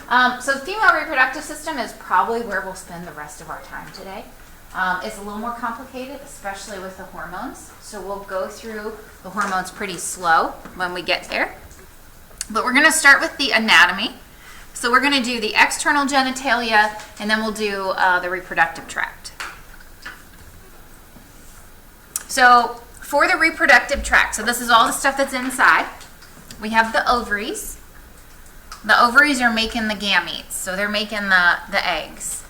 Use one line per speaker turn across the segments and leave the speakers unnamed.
So the female reproductive system is probably where we'll spend the rest of our time today. It's a little more complicated, especially with the hormones. So we'll go through the hormones pretty slow when we get there. But we're going to start with the anatomy. So we're going to do the external genitalia, and then we'll do the reproductive tract. So for the reproductive tract, so this is all the stuff that's inside. We have the ovaries. The ovaries are making the gametes, so they're making the eggs.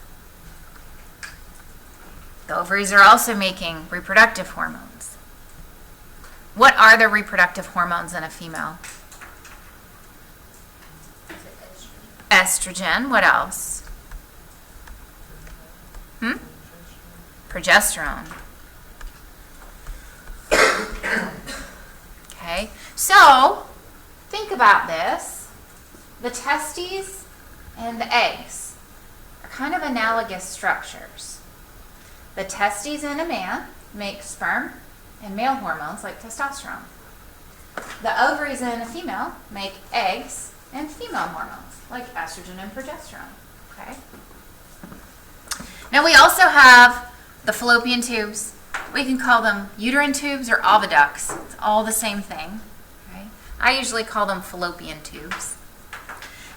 The ovaries are also making reproductive hormones. What are the reproductive hormones in a female? Estrogen. What else? Progesterone. Okay, so think about this. The testes and the eggs are kind of analogous structures. The testes in a man make sperm and male hormones like testosterone. The ovaries in a female make eggs and female hormones like estrogen and progesterone. Okay. Now we also have the fallopian tubes. We can call them uterine tubes or oviducts. It's all the same thing. Okay. I usually call them fallopian tubes.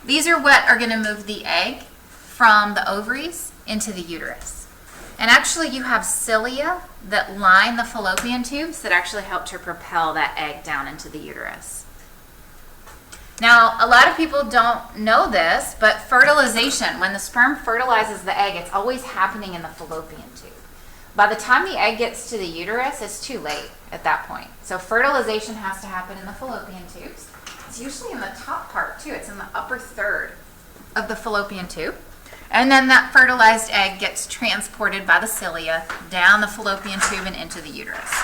These are what are going to move the egg from the ovaries into the uterus. And actually you have cilia that line the fallopian tubes that actually help to propel that egg down into the uterus. Now, a lot of people don't know this, but fertilization, when the sperm fertilizes the egg, it's always happening in the fallopian tube. By the time the egg gets to the uterus, it's too late at that point. So fertilization has to happen in the fallopian tubes. It's usually in the top part too. It's in the upper third of the fallopian tube. And then that fertilized egg gets transported by the cilia down the fallopian tube and into the uterus.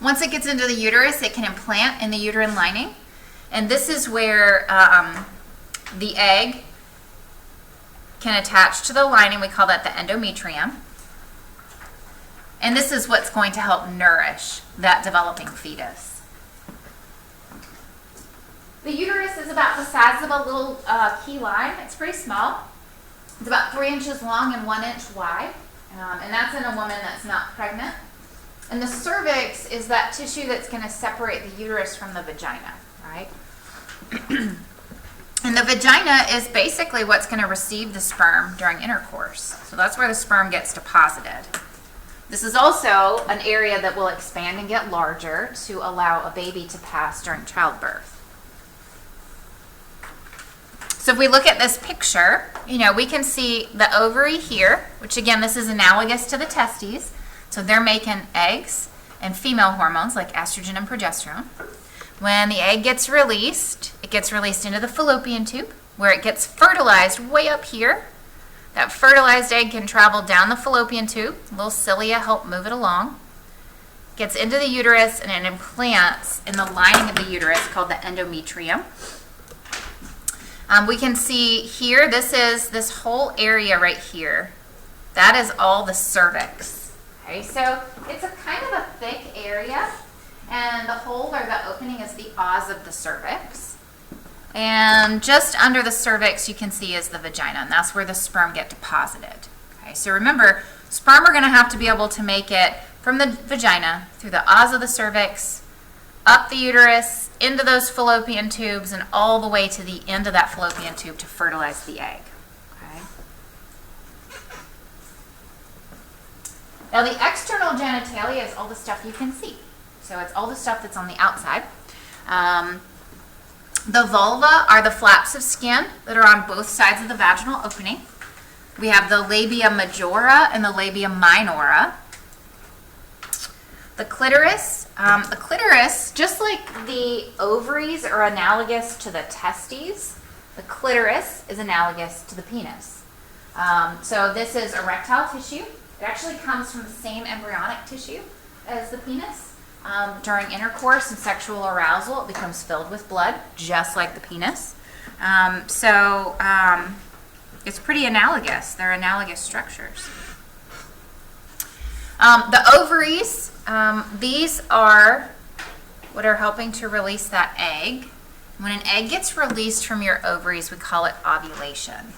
Once it gets into the uterus, it can implant in the uterine lining. And this is where the egg can attach to the lining. We call that the endometrium. And this is what's going to help nourish that developing fetus. The uterus is about the size of a little key lime. It's pretty small. It's about 3 inches long and 1 inch wide. And that's in a woman that's not pregnant. And the cervix is that tissue that's going to separate the uterus from the vagina, right? And the vagina is basically what's going to receive the sperm during intercourse. So that's where the sperm gets deposited. This is also an area that will expand and get larger to allow a baby to pass during childbirth. So if we look at this picture, we can see the ovary here, which again, this is analogous to the testes. So they're making eggs and female hormones like estrogen and progesterone. When the egg gets released, it gets released into the fallopian tube where it gets fertilized way up here. That fertilized egg can travel down the fallopian tube. Little cilia help move it along. Gets into the uterus and it implants in the lining of the uterus called the endometrium. We can see here, this is this whole area right here. That is all the cervix. Okay, so it's a kind of a thick area, and the hole or the opening is the os of the cervix. And just under the cervix, you can see is the vagina, and that's where the sperm get deposited. Okay, so remember, sperm are going to have to be able to make it from the vagina through the os of the cervix, up the uterus, into those fallopian tubes, and all the way to the end of that fallopian tube to fertilize the egg. Okay. Now the external genitalia is all the stuff you can see. So it's all the stuff that's on the outside. The vulva are the flaps of skin that are on both sides of the vaginal opening. We have the labia majora and the labia minora. The clitoris, just like the ovaries are analogous to the testes, the clitoris is analogous to the penis. So this is erectile tissue. It actually comes from the same embryonic tissue as the penis. During intercourse and sexual arousal, it becomes filled with blood, just like the penis. It's pretty analogous. They're analogous structures. The ovaries, these are what are helping to release that egg. When an egg gets released from your ovaries, we call it ovulation.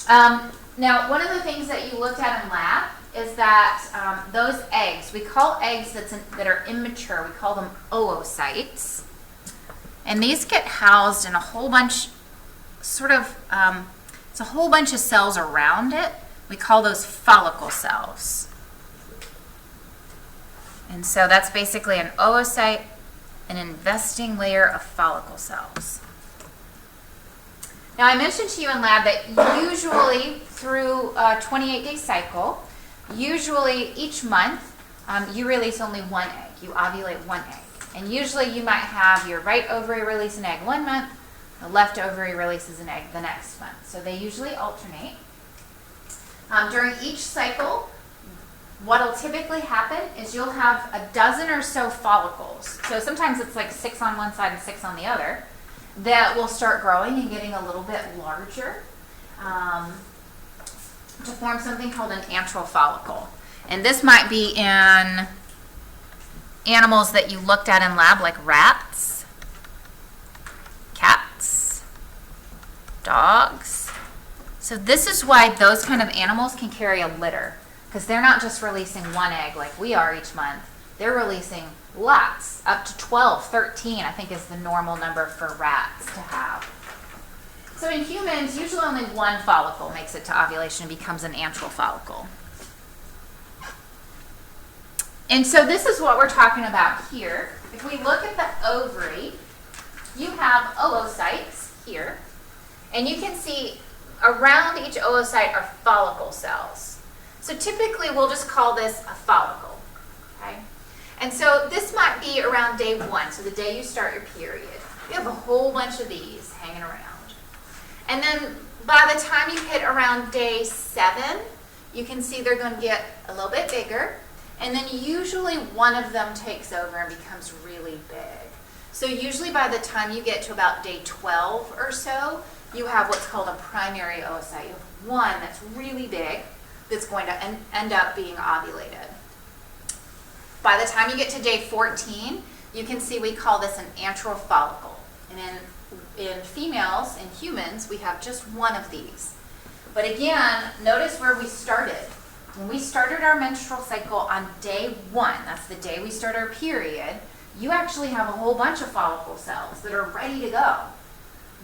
Now, one of the things that you looked at in lab is that those eggs, we call eggs that are immature, we call them oocytes. And these get housed in a whole bunch, it's a whole bunch of cells around it. We call those follicle cells. And so that's basically an oocyte, an investing layer of follicle cells. Now, I mentioned to you in lab that usually through a 28-day cycle, usually each month, you release only one egg. You ovulate one egg. And usually you might have your right ovary release an egg one month, the left ovary releases an egg the next month. So they usually alternate. During each cycle, what will typically happen is you'll have a dozen or so follicles. So sometimes it's like 6 on one side and 6 on the other that will start growing and getting a little bit larger to form something called an antral follicle. And this might be in animals that you looked at in lab, like rats, cats, dogs. So this is why those kind of animals can carry a litter, because they're not just releasing one egg like we are each month. They're releasing lots, up to 12, 13, I think is the normal number for rats to have. So in humans, usually only one follicle makes it to ovulation and becomes an antral follicle. And so this is what we're talking about here. If we look at the ovary, you have oocytes here, and you can see around each oocyte are follicle cells. So typically we'll just call this a follicle, okay? And so this might be around day 1, so the day you start your period. You have a whole bunch of these hanging around. And then by the time you hit around day 7, you can see they're going to get a little bit bigger. And then usually one of them takes over and becomes really big. So usually by the time you get to about day 12 or so, you have what's called a primary oocyte. You have one that's really big that's going to end up being ovulated. By the time you get to day 14, you can see we call this an antral follicle. And in females, in humans, we have just one of these. But again, notice where we started. When we started our menstrual cycle on day 1, that's the day we start our period, you actually have a whole bunch of follicle cells that are ready to go.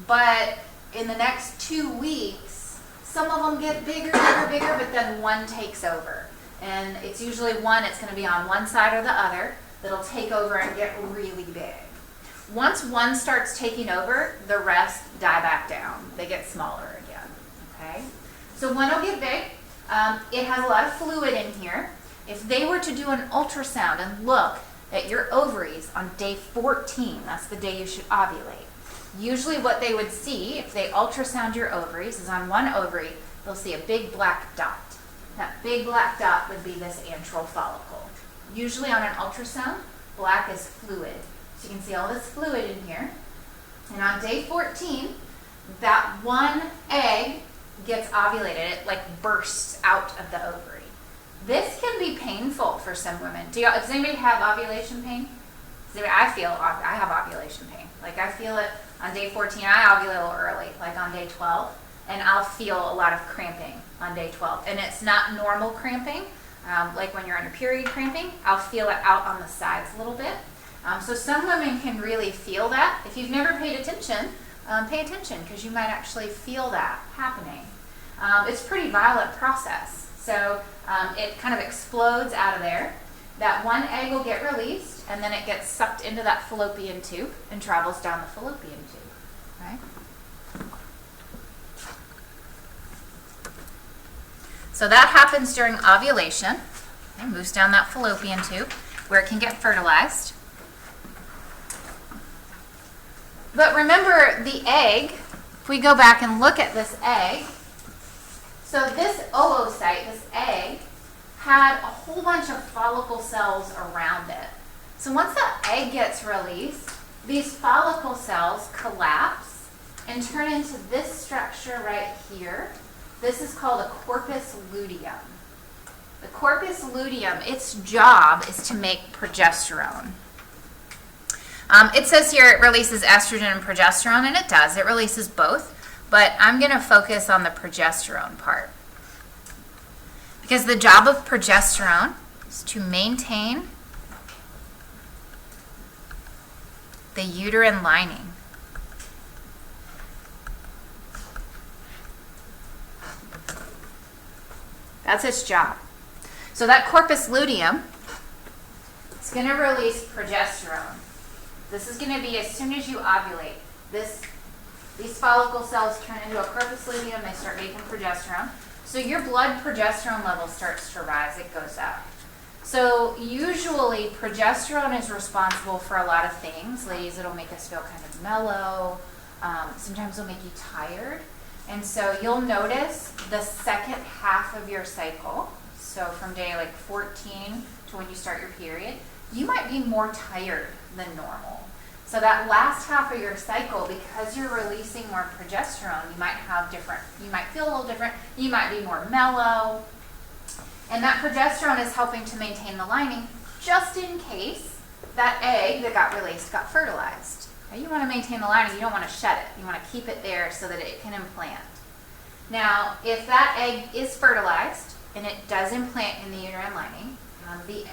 But in the next 2 weeks, some of them get bigger, but then one takes over. And it's usually one, it's going to be on one side or the other, that'll take over and get really big. Once one starts taking over, the rest die back down. They get smaller again, okay? So one will get big. It has a lot of fluid in here. If they were to do an ultrasound and look at your ovaries on day 14, that's the day you should ovulate. Usually what they would see if they ultrasound your ovaries is on one ovary, they'll see a big black dot. That big black dot would be this antral follicle. Usually on an ultrasound, black is fluid. So you can see all this fluid in here. And on day 14, that one egg gets ovulated. It like bursts out of the ovary. This can be painful for some women. Does anybody have ovulation pain? I have ovulation pain. Like I feel it on day 14. I ovulate a little early, like on day 12, and I'll feel a lot of cramping on day 12. And it's not normal cramping, like when you're on your period cramping. I'll feel it out on the sides a little bit. So some women can really feel that. If you've never paid attention, pay attention because you might actually feel that happening. It's a pretty violent process. So it kind of explodes out of there. That one egg will get released, and then it gets sucked into that fallopian tube and travels down the fallopian tube. Right? So that happens during ovulation. It moves down that fallopian tube where it can get fertilized. But remember the egg, if we go back and look at this egg, so this oocyte, this egg, had a whole bunch of follicle cells around it. So once that egg gets released, these follicle cells collapse and turn into this structure right here. This is called a corpus luteum. The corpus luteum, its job is to make progesterone. It says here it releases estrogen and progesterone, and it does. It releases both, but I'm going to focus on the progesterone part. Because the job of progesterone is to maintain the uterine lining. That's its job. So that corpus luteum is going to release progesterone. This is going to be as soon as you ovulate. These follicle cells turn into a corpus luteum. They start making progesterone. So your blood progesterone level starts to rise. It goes up. So usually progesterone is responsible for a lot of things. Ladies, it'll make us feel kind of mellow. Sometimes it'll make you tired. And so you'll notice the second half of your cycle, so from day like 14 to when you start your period, you might be more tired than normal. So that last half of your cycle, because you're releasing more progesterone, you might feel a little different, you might be more mellow. And that progesterone is helping to maintain the lining just in case that egg that got released got fertilized. You want to maintain the lining, you don't want to shed it. You want to keep it there so that it can implant. Now, if that egg is fertilized and it does implant in the uterine lining, the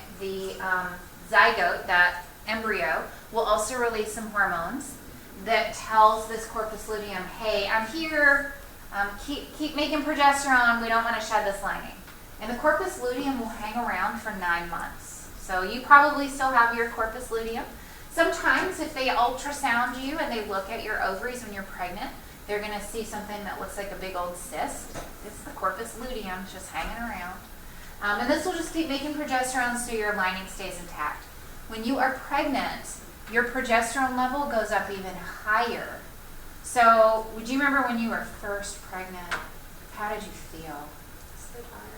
zygote, that embryo, will also release some hormones that tells this corpus luteum, hey, I'm here, keep making progesterone, we don't want to shed this lining. And the corpus luteum will hang around for 9 months. So you probably still have your corpus luteum. Sometimes if they ultrasound you and they look at your ovaries when you're pregnant, they're going to see something that looks like a big old cyst. It's the corpus luteum just hanging around. And this will just keep making progesterone so your lining stays intact. When you are pregnant, your progesterone level goes up even higher. So would you remember when you were first pregnant? How did you feel?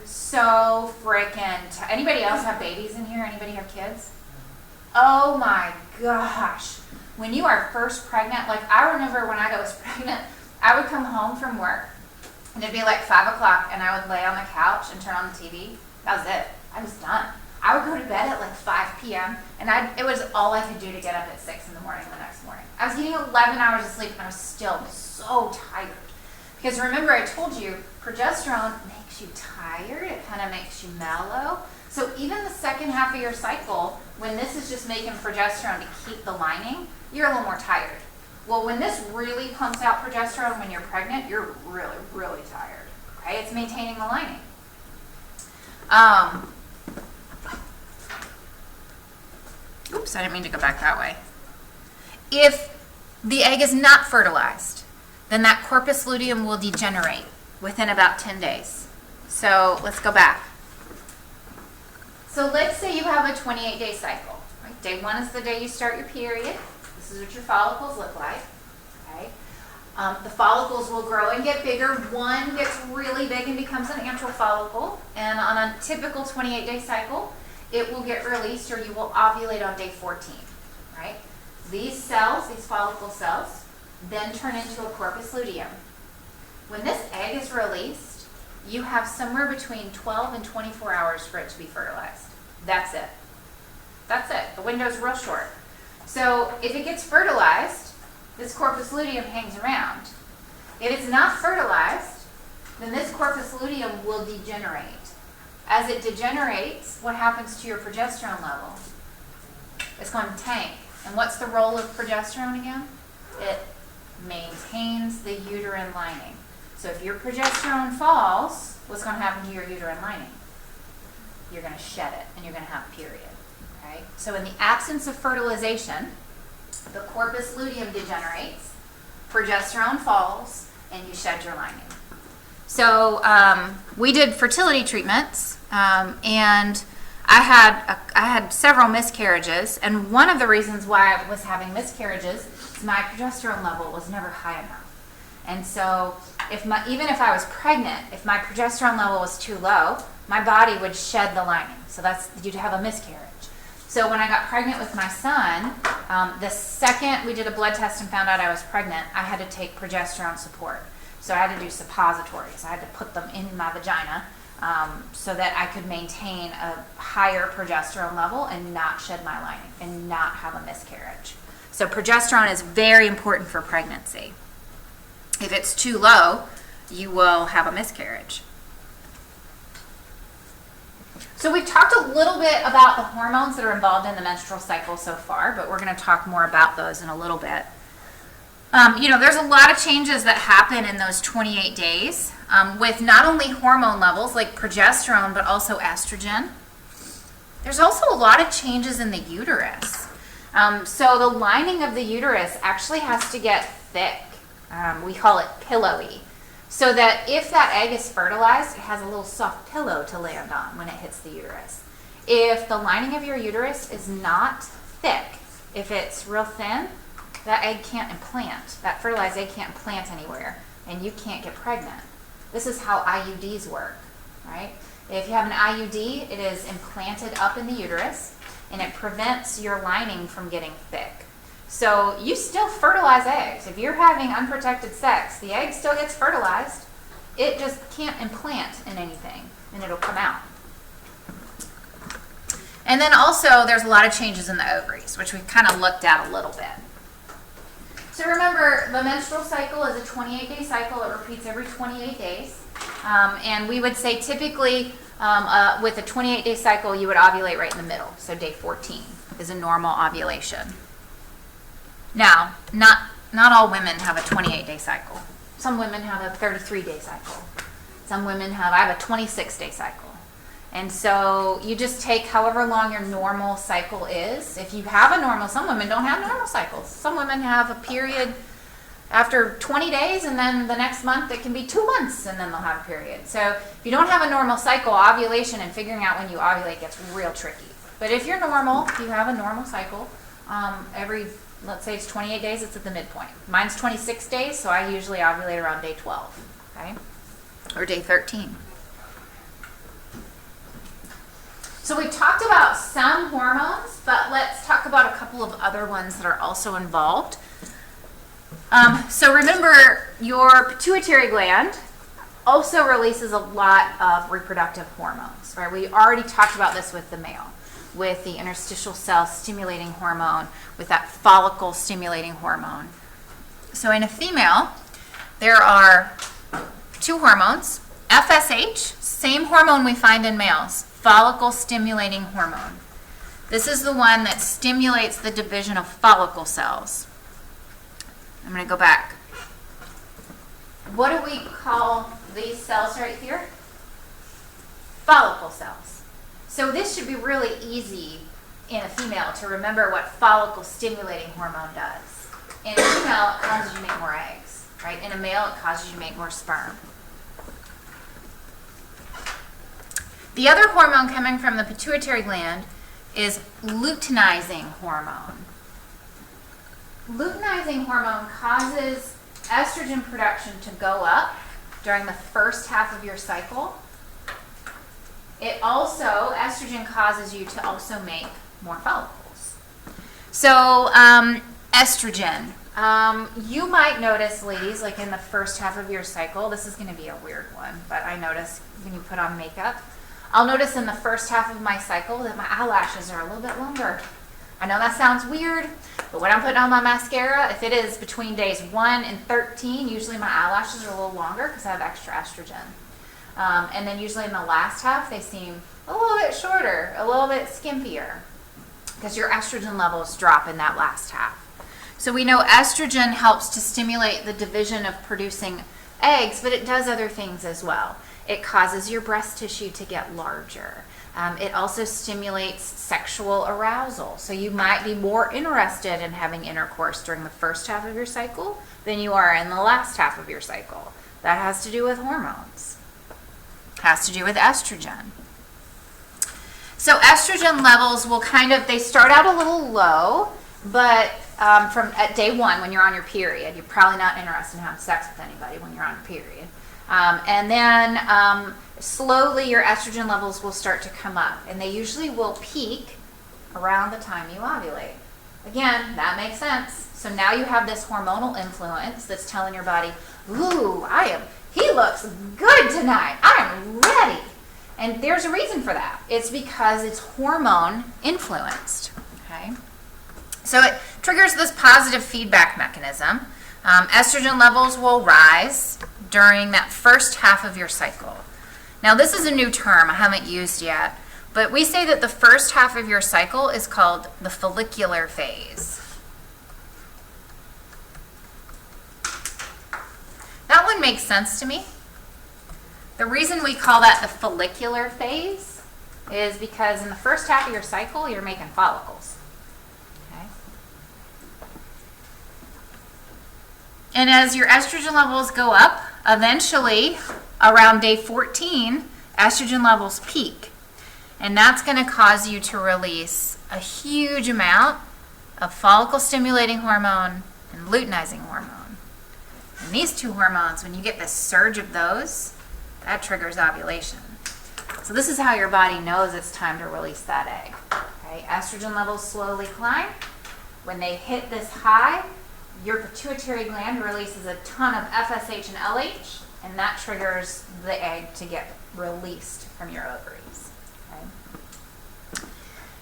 So freaking anybody else have babies in here? Anybody have kids? Oh my gosh. When you are first pregnant, like I remember when I was pregnant, I would come home from work and it'd be like 5 o'clock and I would lay on the couch and turn on the TV. That was it. I was done. I would go to bed at like 5 p.m. and it was all I could do to get up at 6 in the morning the next morning. I was getting 11 hours of sleep and I was still so tired. Because remember I told you, progesterone makes you tired, it kind of makes you mellow. So even the second half of your cycle, when this is just making progesterone to keep the lining, you're a little more tired. Well, when this really pumps out progesterone when you're pregnant, you're really, really tired. Okay? It's maintaining the lining. Oops, I didn't mean to go back that way. If the egg is not fertilized, then that corpus luteum will degenerate within about 10 days. So let's go back. So let's say you have a 28-day cycle. Right? Day 1 is the day you start your period. This is what your follicles look like. Okay? The follicles will grow and get bigger. One gets really big and becomes an antral follicle. And on a typical 28-day cycle, it will get released or you will ovulate on day 14. Right? These cells, these follicle cells, then turn into a corpus luteum. When this egg is released, you have somewhere between 12 and 24 hours for it to be fertilized. That's it. That's it. The window's real short. So if it gets fertilized, this corpus luteum hangs around. If it's not fertilized, then this corpus luteum will degenerate. As it degenerates, what happens to your progesterone level? It's going to tank. And what's the role of progesterone again? It maintains the uterine lining. So if your progesterone falls, what's going to happen to your uterine lining? You're going to shed it and you're going to have a period. Okay? So in the absence of fertilization, the corpus luteum degenerates, progesterone falls, and you shed your lining. So we did fertility treatments, and I had several miscarriages, and one of the reasons why I was having miscarriages is my progesterone level was never high enough. And so even if I was pregnant, if my progesterone level was too low, my body would shed the lining. So you'd have a miscarriage. So when I got pregnant with my son, the second we did a blood test and found out I was pregnant, I had to take progesterone support. So I had to do suppositories. I had to put them in my vagina so that I could maintain a higher progesterone level and not shed my lining and not have a miscarriage. So progesterone is very important for pregnancy. If it's too low, you will have a miscarriage. So we've talked a little bit about the hormones that are involved in the menstrual cycle so far, but we're going to talk more about those in a little bit. There's a lot of changes that happen in those 28 days with not only hormone levels like progesterone, but also estrogen. There's also a lot of changes in the uterus. So the lining of the uterus actually has to get thick. We call it pillowy. So that if that egg is fertilized, it has a little soft pillow to land on when it hits the uterus. If the lining of your uterus is not thick, if it's real thin, that egg can't implant. That fertilized egg can't implant anywhere, and you can't get pregnant. This is how IUDs work, right? If you have an IUD, it is implanted up in the uterus, and it prevents your lining from getting thick. So you still fertilize eggs. If you're having unprotected sex, the egg still gets fertilized. It just can't implant in anything, and it'll come out. And then also, there's a lot of changes in the ovaries, which we've kind of looked at a little bit. So remember, the menstrual cycle is a 28-day cycle. It repeats every 28 days. And we would say typically with a 28-day cycle, you would ovulate right in the middle. So day 14 is a normal ovulation. Now, not all women have a 28-day cycle. Some women have a 33-day cycle. Some women I have a 26-day cycle. And so you just take however long your normal cycle is. If you have a normal, some women don't have normal cycles. Some women have a period after 20 days, and then the next month it can be 2 months, and then they'll have a period. So if you don't have a normal cycle, ovulation and figuring out when you ovulate gets real tricky. But if you're normal, you have a normal cycle, let's say it's 28 days, it's at the midpoint. Mine's 26 days, so I usually ovulate around day 12, okay? Or day 13. So we talked about some hormones, but let's talk about a couple of other ones that are also involved. So remember, your pituitary gland also releases a lot of reproductive hormones, right? We already talked about this with the male, with the interstitial cell stimulating hormone, with that follicle stimulating hormone. So in a female, there are 2 hormones. FSH, same hormone we find in males, follicle stimulating hormone. This is the one that stimulates the division of follicle cells. I'm going to go back. What do we call these cells right here? Follicle cells. So this should be really easy in a female to remember what follicle stimulating hormone does. In a female, it causes you to make more eggs, right? In a male, it causes you to make more sperm. The other hormone coming from the pituitary gland is luteinizing hormone. Luteinizing hormone causes estrogen production to go up during the first half of your cycle. Estrogen causes you to also make more follicles. So estrogen. You might notice, ladies, like in the first half of your cycle, this is going to be a weird one, but I notice when you put on makeup, I'll notice in the first half of my cycle that my eyelashes are a little bit longer. I know that sounds weird, but when I'm putting on my mascara, if it is between days 1 and 13, usually my eyelashes are a little longer because I have extra estrogen. And then usually in the last half, they seem a little bit shorter, a little bit skimpier, because your estrogen levels drop in that last half. So we know estrogen helps to stimulate the division of producing eggs, but it does other things as well. It causes your breast tissue to get larger. It also stimulates sexual arousal. So you might be more interested in having intercourse during the first half of your cycle than you are in the last half of your cycle. That has to do with hormones. Has to do with estrogen. So estrogen levels will they start out a little low, but from at day 1 when you're on your period, you're probably not interested in having sex with anybody when you're on your period. And then slowly your estrogen levels will start to come up, and they usually will peak around the time you ovulate. Again, that makes sense. So now you have this hormonal influence that's telling your body, ooh, he looks good tonight. I am ready. And there's a reason for that. It's because it's hormone influenced. Okay. So it triggers this positive feedback mechanism. Estrogen levels will rise during that first half of your cycle. Now this is a new term I haven't used yet, but we say that the first half of your cycle is called the follicular phase. That one makes sense to me. The reason we call that the follicular phase is because in the first half of your cycle, you're making follicles. Okay? And as your estrogen levels go up, eventually around day 14, estrogen levels peak. And that's going to cause you to release a huge amount of follicle-stimulating hormone and luteinizing hormone. And these two hormones, when you get this surge of those, that triggers ovulation. So this is how your body knows it's time to release that egg. Okay? Estrogen levels slowly climb. When they hit this high, your pituitary gland releases a ton of FSH and LH, and that triggers the egg to get released from your ovaries. Okay?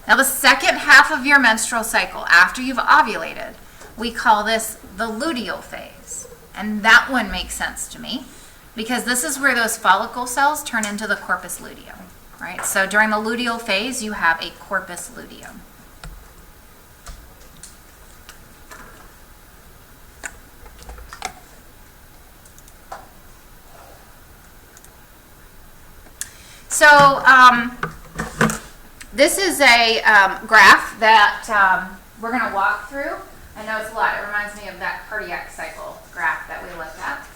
Now the second half of your menstrual cycle, after you've ovulated, we call this the luteal phase. And that one makes sense to me because this is where those follicle cells turn into the corpus luteum, right? So during the luteal phase, you have a corpus luteum. So this is a graph that we're going to walk through. I know it's a lot. It reminds me of that cardiac cycle graph that we looked at.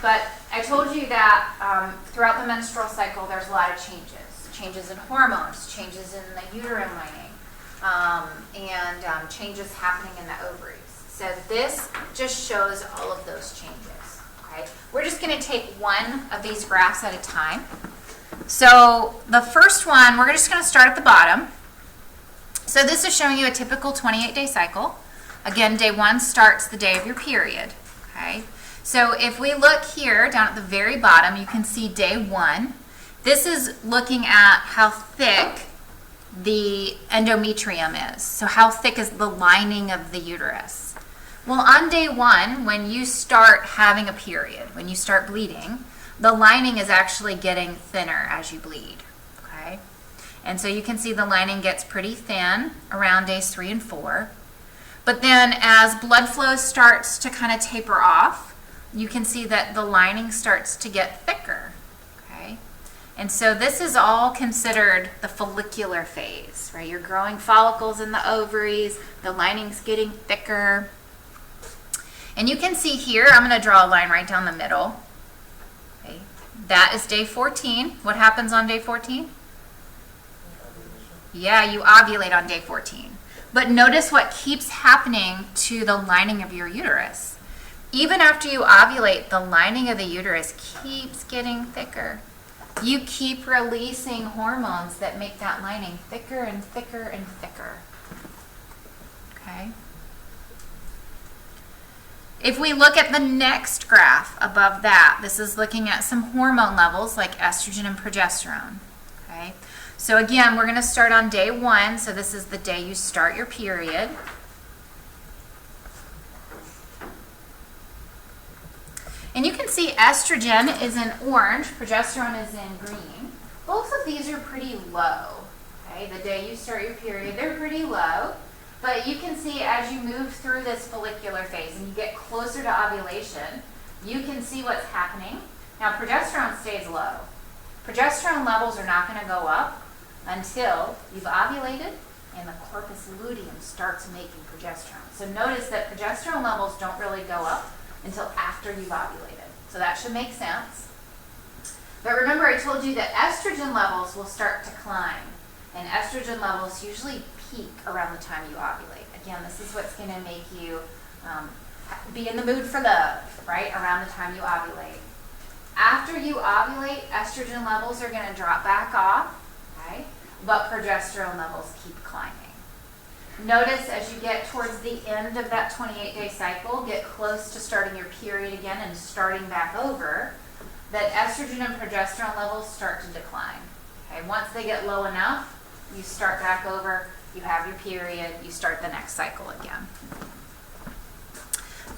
But I told you that throughout the menstrual cycle, there's a lot of changes. Changes in hormones, changes in the uterine lining, and changes happening in the ovaries. So this just shows all of those changes. Okay? We're just going to take one of these graphs at a time. So the first one, we're just going to start at the bottom. So this is showing you a typical 28-day cycle. Again, day 1 starts the day of your period. Okay? So if we look here down at the very bottom, you can see day 1. This is looking at how thick the endometrium is. So how thick is the lining of the uterus? Well, on day 1, when you start having a period, when you start bleeding, the lining is actually getting thinner as you bleed. Okay? And so you can see the lining gets pretty thin around days 3 and 4. But then as blood flow starts to kind of taper off, you can see that the lining starts to get thicker. Okay? And so this is all considered the follicular phase, right? You're growing follicles in the ovaries, the lining's getting thicker. And you can see here, I'm going to draw a line right down the middle. Okay? That is day 14. What happens on day 14? Yeah, you ovulate on day 14. But notice what keeps happening to the lining of your uterus. Even after you ovulate, the lining of the uterus keeps getting thicker. You keep releasing hormones that make that lining thicker and thicker and thicker. Okay? If we look at the next graph above that, this is looking at some hormone levels like estrogen and progesterone. Okay? So again, we're going to start on day 1. So this is the day you start your period. And you can see estrogen is in orange, progesterone is in green. Both of these are pretty low. Okay? The day you start your period, they're pretty low. But you can see as you move through this follicular phase and you get closer to ovulation, you can see what's happening. Now, progesterone stays low. Progesterone levels are not going to go up until you've ovulated and the corpus luteum starts making progesterone. So notice that progesterone levels don't really go up until after you've ovulated. So that should make sense. But remember, I told you that estrogen levels will start to climb. And estrogen levels usually peak around the time you ovulate. Again, this is what's going to make you be in the mood for love, right, around the time you ovulate. After you ovulate, estrogen levels are going to drop back off, okay? But progesterone levels keep climbing. Notice as you get towards the end of that 28-day cycle, get close to starting your period again and starting back over, that estrogen and progesterone levels start to decline. Okay? Once they get low enough, you start back over you have your period, you start the next cycle again.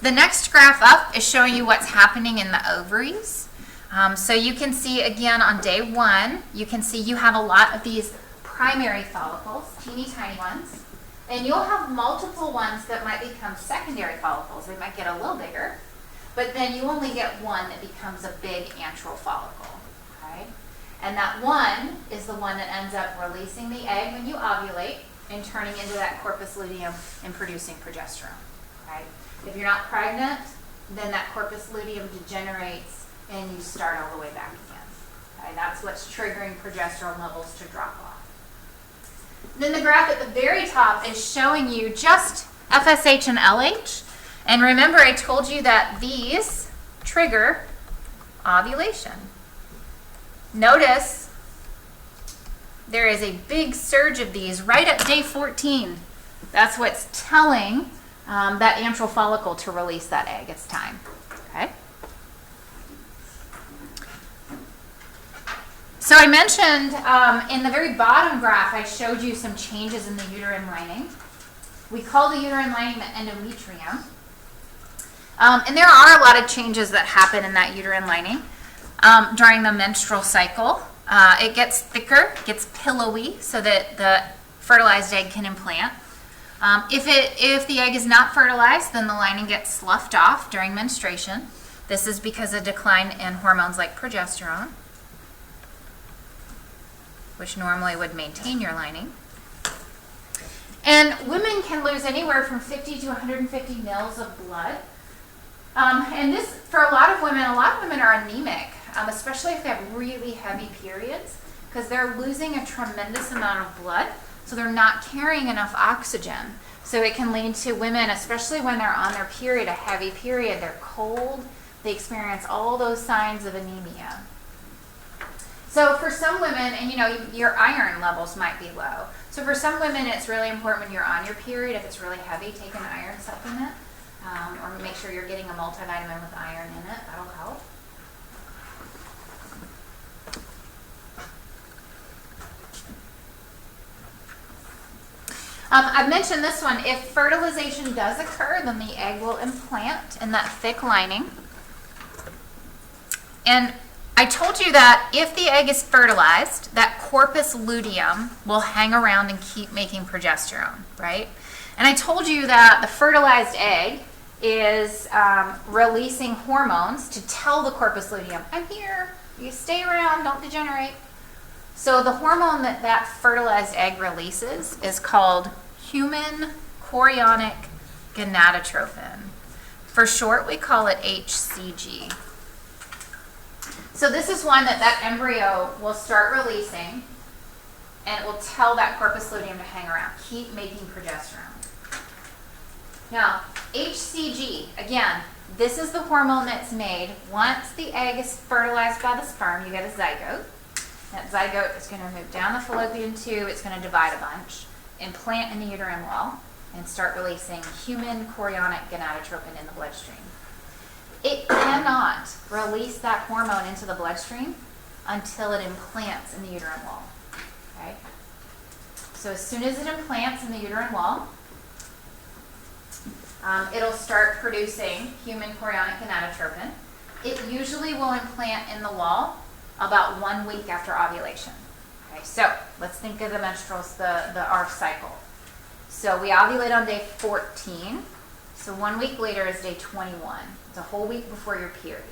The next graph up is showing you what's happening in the ovaries. So you can see again on day 1, you can see you have a lot of these primary follicles, teeny tiny ones, and you'll have multiple ones that might become secondary follicles. They might get a little bigger, but then you only get one that becomes a big antral follicle, okay? And that one is the one that ends up releasing the egg when you ovulate and turning into that corpus luteum and producing progesterone, okay? If you're not pregnant, then that corpus luteum degenerates and you start all the way back again. Okay? That's what's triggering progesterone levels to drop off. Then the graph at the very top is showing you just FSH and LH. And remember, I told you that these trigger ovulation. Notice there is a big surge of these right at day 14. That's what's telling that antral follicle to release that egg. It's time. Okay. So I mentioned in the very bottom graph, I showed you some changes in the uterine lining. We call the uterine lining the endometrium. And there are a lot of changes that happen in that uterine lining during the menstrual cycle. It gets thicker, gets pillowy so that the fertilized egg can implant. If the egg is not fertilized, then the lining gets sloughed off during menstruation. This is because of decline in hormones like progesterone, which normally would maintain your lining. And women can lose anywhere from 50 to 150 mils of blood. And this, for a lot of women are anemic, especially if they have really heavy periods, because they're losing a tremendous amount of blood. So they're not carrying enough oxygen. So it can lead to women, especially when they're on their period, a heavy period, they're cold, they experience all those signs of anemia. So for some women, and you know, your iron levels might be low. So for some women, it's really important when you're on your period, if it's really heavy, take an iron supplement, or make sure you're getting a multivitamin with iron in it. That'll help. I've mentioned this one. If fertilization does occur, then the egg will implant in that thick lining. And I told you that if the egg is fertilized, that corpus luteum will hang around and keep making progesterone, right? And I told you that the fertilized egg is releasing hormones to tell the corpus luteum, I'm here, you stay around, don't degenerate. So the hormone that fertilized egg releases is called human chorionic gonadotropin. For short, we call it HCG. So this is one that embryo will start releasing, and it will tell that corpus luteum to hang around, keep making progesterone. Now, HCG, again, this is the hormone that's made once the egg is fertilized by the sperm, you get a zygote. That zygote is going to move down the fallopian tube, it's going to divide a bunch, implant in the uterine wall, and start releasing human chorionic gonadotropin in the bloodstream. It cannot release that hormone into the bloodstream until it implants in the uterine wall. Okay? So as soon as it implants in the uterine wall, it'll start producing human chorionic gonadotropin. It usually will implant in the wall about 1 week after ovulation. Okay, so let's think of the our cycle. So we ovulate on day 14. So 1 week later is day 21. It's a whole week before your period.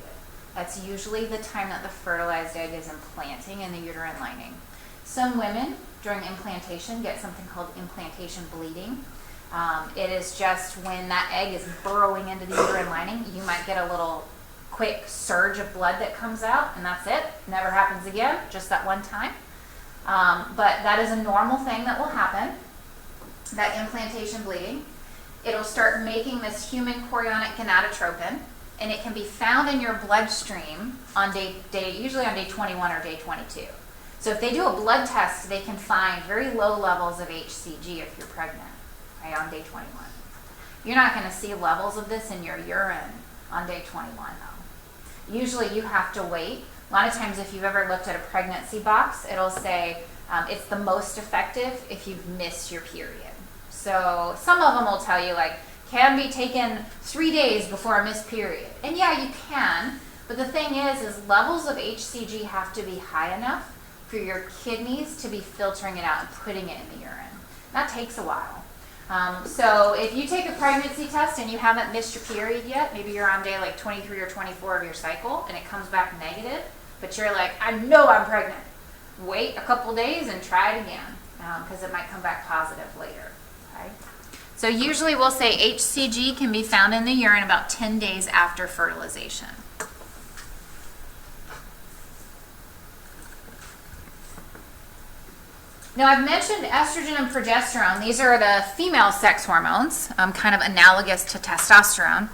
That's usually the time that the fertilized egg is implanting in the uterine lining. Some women during implantation get something called implantation bleeding. It is just when that egg is burrowing into the uterine lining, you might get a little quick surge of blood that comes out, and that's it. Never happens again, just that one time. But that is a normal thing that will happen, that implantation bleeding. It'll start making this human chorionic gonadotropin, and it can be found in your bloodstream on usually on day 21 or day 22. So if they do a blood test, they can find very low levels of HCG if you're pregnant, okay, on day 21. You're not going to see levels of this in your urine on day 21, though. Usually you have to wait. A lot of times if you've ever looked at a pregnancy box, it'll say It's the most effective if you've missed your period. So some of them will tell you like, can be taken 3 days before a missed period. And yeah, you can, but the thing is levels of HCG have to be high enough for your kidneys to be filtering it out and putting it in the urine. That takes a while. So if you take a pregnancy test and you haven't missed your period yet, maybe you're on day like 23 or 24 of your cycle and it comes back negative, but you're like, I know I'm pregnant. Wait a couple days and try it again, because it might come back positive later. Okay? So usually we'll say HCG can be found in the urine about 10 days after fertilization. Now I've mentioned estrogen and progesterone. These are the female sex hormones, kind of analogous to testosterone.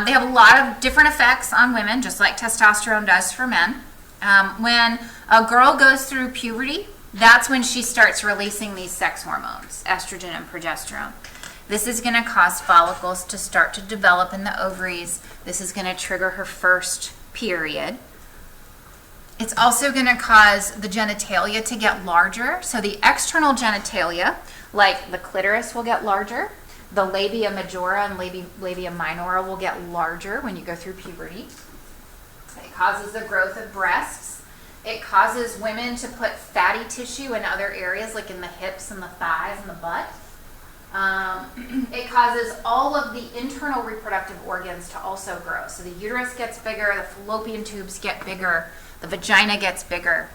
They have a lot of different effects on women, just like testosterone does for men. When a girl goes through puberty, that's when she starts releasing these sex hormones, estrogen and progesterone. This is going to cause follicles to start to develop in the ovaries. This is going to trigger her first period. It's also going to cause the genitalia to get larger. So the external genitalia, like the clitoris, will get larger. The labia majora and labia minora will get larger when you go through puberty. It causes the growth of breasts. It causes women to put fatty tissue in other areas, like in the hips and the thighs and the butt. It causes all of the internal reproductive organs to also grow. So the uterus gets bigger, the fallopian tubes get bigger, the vagina gets bigger.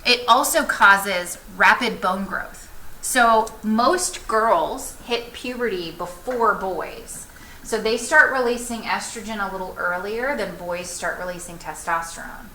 It also causes rapid bone growth. So most girls hit puberty before boys. So they start releasing estrogen a little earlier than boys start releasing testosterone.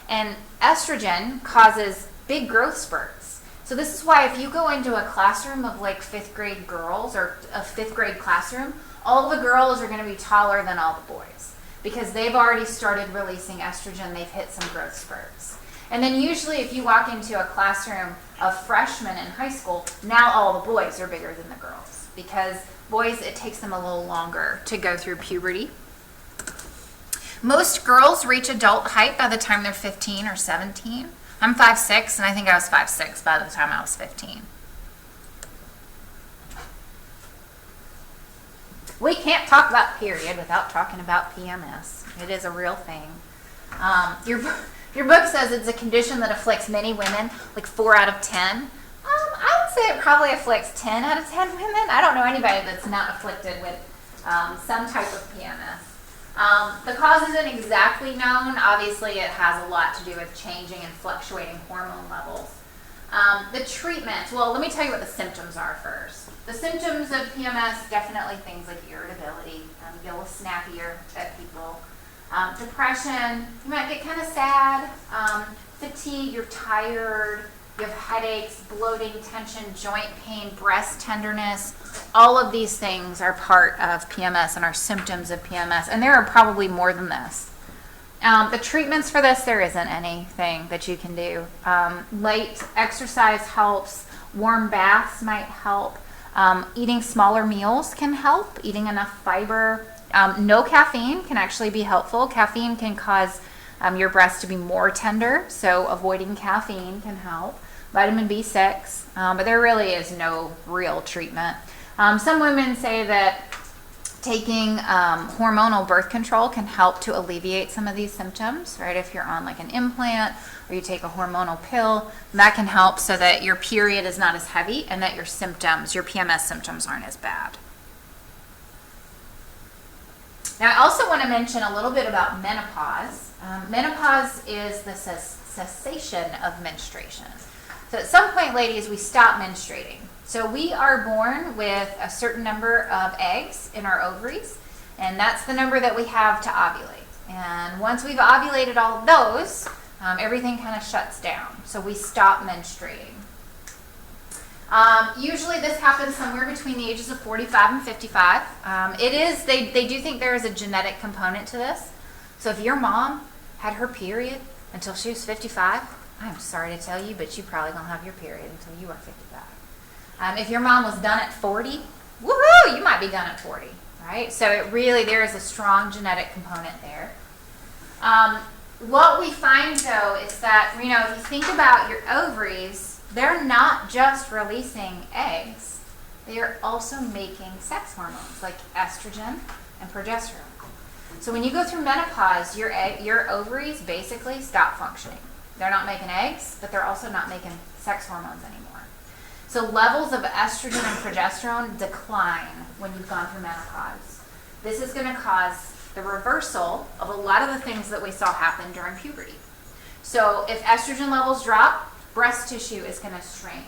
And estrogen causes big growth spurts. So this is why if you go into a classroom of like 5th grade girls or a 5th grade classroom, all the girls are going to be taller than all the boys because they've already started releasing estrogen. They've hit some growth spurts. And then usually if you walk into a classroom of freshmen in high school, now all the boys are bigger than the girls because boys, it takes them a little longer to go through puberty. Most girls reach adult height by the time they're 15 or 17. I'm 5'6", and I think I was 5'6" by the time I was 15. We can't talk about period without talking about PMS. It is a real thing. Your book says it's a condition that afflicts many women, like 4 out of 10. I would say it probably afflicts 10 out of 10 women. I don't know anybody that's not afflicted with some type of PMS. The cause isn't exactly known. Obviously, it has a lot to do with changing and fluctuating hormone levels. The treatment, well, let me tell you what the symptoms are first. The symptoms of PMS, definitely things like irritability. You get a little snappier at people. Depression, you might get kind of sad. Fatigue, you're tired. You have headaches, bloating, tension, joint pain, breast tenderness. All of these things are part of PMS and are symptoms of PMS. And there are probably more than this. The treatments for this, there isn't anything that you can do. Light exercise helps. Warm baths might help. Eating smaller meals can help. Eating enough fiber. No caffeine can actually be helpful. Caffeine can cause your breast to be more tender, so avoiding caffeine can help. Vitamin B6, but there really is no real treatment. Some women say that taking hormonal birth control can help to alleviate some of these symptoms, right? If you're on like an implant or you take a hormonal pill, that can help so that your period is not as heavy and that your symptoms, your PMS symptoms, aren't as bad. Now, I also want to mention a little bit about menopause. Menopause is the cessation of menstruation. So at some point, ladies, we stop menstruating. So we are born with a certain number of eggs in our ovaries, and that's the number that we have to ovulate. And once we've ovulated all of those, everything kind of shuts down. So we stop menstruating. Usually this happens somewhere between the ages of 45 and 55. They do think there is a genetic component to this. So if your mom had her period until she was 55, I'm sorry to tell you, but you probably don't have your period until you are 55. If your mom was done at 40, woohoo, you might be done at 40, right? So there is a strong genetic component there. What we find though is that, if you think about your ovaries, they're not just releasing eggs, they are also making sex hormones like estrogen and progesterone. So when you go through menopause, your ovaries basically stop functioning. They're not making eggs, but they're also not making sex hormones anymore. So levels of estrogen and progesterone decline when you've gone through menopause. This is going to cause the reversal of a lot of the things that we saw happen during puberty. So if estrogen levels drop, breast tissue is going to shrink.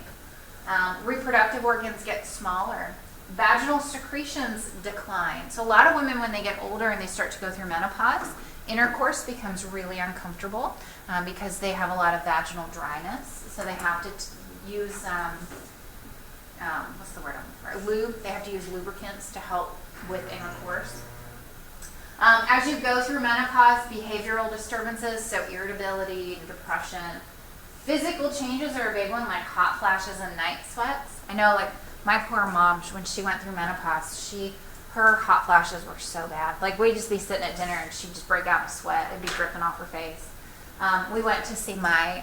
Reproductive organs get smaller. Vaginal secretions decline. So a lot of women, when they get older and they start to go through menopause, intercourse becomes really uncomfortable because they have a lot of vaginal dryness. So they have to use, lube. They have to use lubricants to help with intercourse. As you go through menopause, behavioral disturbances, so irritability, depression, physical changes are a big one, like hot flashes and night sweats. I know, like, my poor mom, when she went through menopause, her hot flashes were so bad. Like, we'd just be sitting at dinner and she'd just break out in sweat. It'd be dripping off her face. We went to see my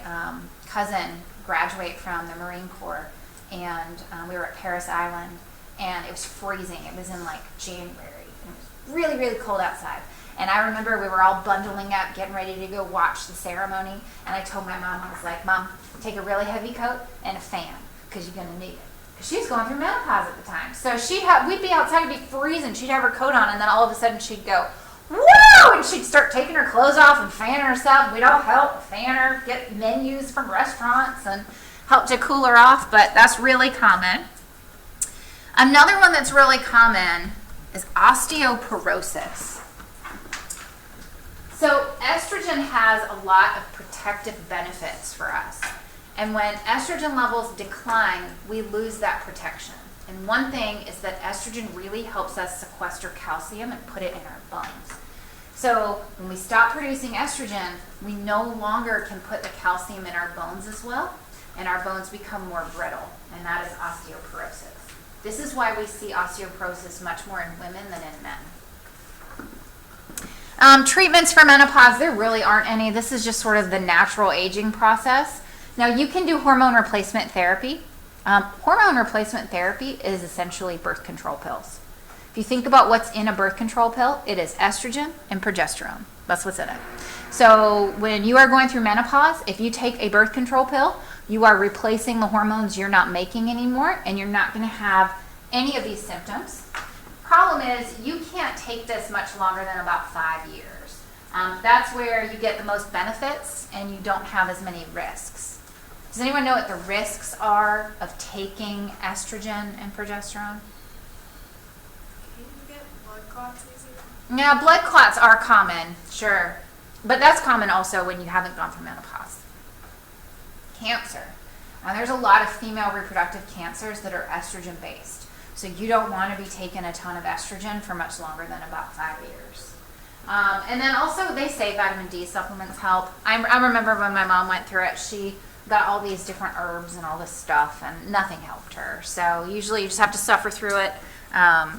cousin graduate from the Marine Corps, and we were at Paris Island, and it was freezing. It was in, like, January. And it was really, really cold outside. And I remember we were all bundling up, getting ready to go watch the ceremony, and I told my mom, I was like, Mom, take a really heavy coat and a fan, because you're going to need it. She was going through menopause at the time. So we'd be outside, it'd be freezing, she'd have her coat on, and then all of a sudden she'd go, woo! And she'd start taking her clothes off and fanning herself. We'd all help fan her, get menus from restaurants, and help to cool her off, but that's really common. Another one that's really common is osteoporosis. So estrogen has a lot of protective benefits for us. And when estrogen levels decline, we lose that protection. And one thing is that estrogen really helps us sequester calcium and put it in our bones. So when we stop producing estrogen, we no longer can put the calcium in our bones as well, and our bones become more brittle, and that is osteoporosis. This is why we see osteoporosis much more in women than in men. Treatments for menopause, there really aren't any. This is just sort of the natural aging process. Now, you can do hormone replacement therapy. Hormone replacement therapy is essentially birth control pills. If you think about what's in a birth control pill, it is estrogen and progesterone. That's what's in it. So when you are going through menopause, if you take a birth control pill, you are replacing the hormones you're not making anymore, and you're not going to have any of these symptoms. Problem is, you can't take this much longer than about 5 years. That's where you get the most benefits and you don't have as many risks. Does anyone know what the risks are of taking estrogen and progesterone?
Can you get blood clots easier?
Yeah, blood clots are common, sure. But that's common also when you haven't gone through menopause. Cancer. Now, there's a lot of female reproductive cancers that are estrogen based. So you don't want to be taking a ton of estrogen for much longer than about 5 years. And then also they say vitamin D supplements help. I remember when my mom went through it, she got all these different herbs and all this stuff, and nothing helped her. So usually you just have to suffer through it.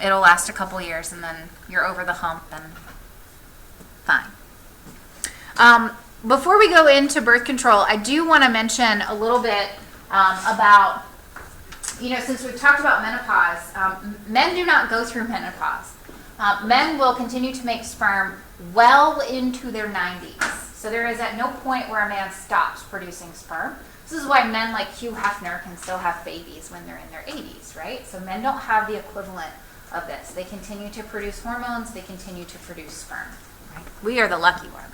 It'll last a couple years, and then you're over the hump and fine. Before we go into birth control, I do want to mention a little bit about, since we've talked about menopause, men do not go through menopause. Men will continue to make sperm well into their 90s. So there is at no point where a man stops producing sperm. This is why men like Hugh Hefner can still have babies when they're in their 80s, right? So men don't have the equivalent of this. They continue to produce hormones. They continue to produce sperm. Right? We are the lucky ones.